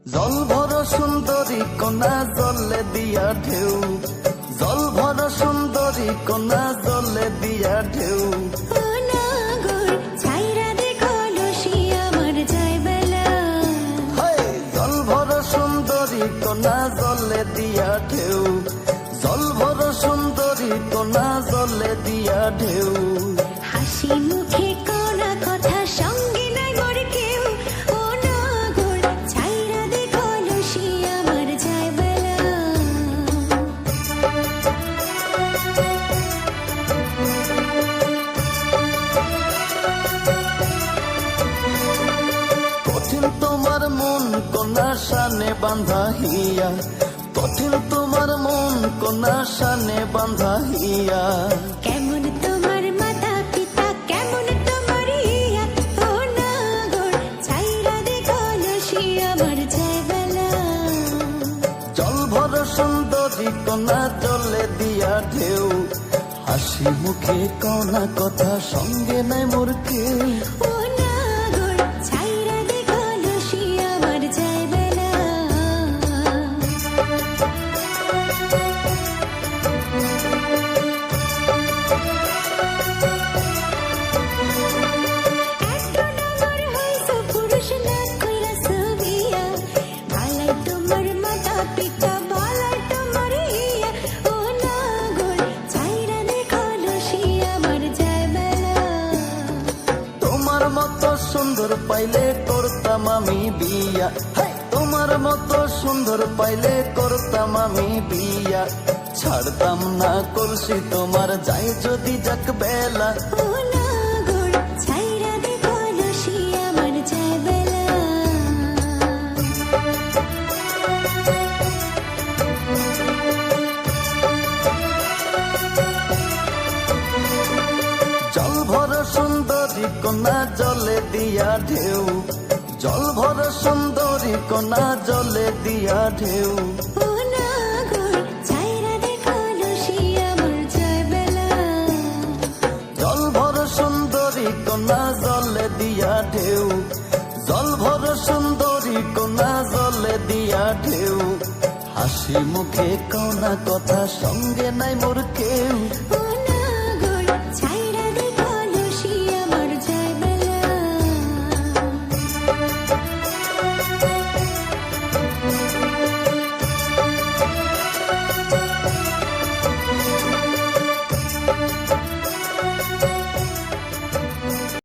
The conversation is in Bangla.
জল ভরা সুন্দরী কন্যা জলে দিয়া ঢেউ, জল ভরা সুন্দরী কন্যা জলে দিয়া ঢেউ। ও নাগর ছাইরা দেখো লসি আমার যায় বেলা। হায় জল ভরা সুন্দরী কন্যা জলে দিয়া ঢেউ, জল ভরা সুন্দরী কন্যা জলে দিয়া ঢেউ। হাসি মুখে কোনা কথা সঙ্গে নাই মোর কেউ। ও নাগর ছাইরা দেখো লসি আমার যায় বেলা। কঠিন তোমার মন কন্যা শানে বাঁধা হিয়া, কঠিন তোমার মন কন্যা শানে বাঁধা হিয়া। কেমন তোমার মাতা পিতা কেমন তোমার ইয়া। ও নাগর ছাইরা দেখো লসি আমার যায় বেলা। জল ভরা সুন্দরী কন্যা জলে দিয়া ঢেউ, হাসি মুখে কনা কথা সঙ্গে নাই মোর কেউ। ও নাগর ছাইরা দেখো লসি আমার যায় বেলা। একটা নাগর হইছো পুরুষ না কইরাছো বিয়া। ভালাই তোমার মাতা পিতা ভালাই তোমার ইয়া। ও নাগর ছাইরা দেখো লসি আমার যায় বেলা। তোমার মতো সুন্দর পাইলে করতাম আমি বিয়া, হায় তোমার মতো সুন্দর পাইলে করতাম আমি বিয়া। ছাড়তাম না কলসি তোমার যাই যদি যাক বেলা। ও নাগর ছাইরা দেখো লসি আমার যায় বেলা। জল ভরা সুন্দরী কন্যা জলে দিয়া ঢেউ, জল ভরা সুন্দরী কন্যা জলে দিয়া ঢেউ। ও নাগর ছাইরা দেখো লসি আমার যায় বেলা। জল ভরা সুন্দরী কন্যা জলে দিয়া ঢেউ, জল ভরা সুন্দরী কন্যা জলে দিয়া ঢেউ। হাসি মুখে কনা কথা সঙ্গে নাই মোর কেউ। ও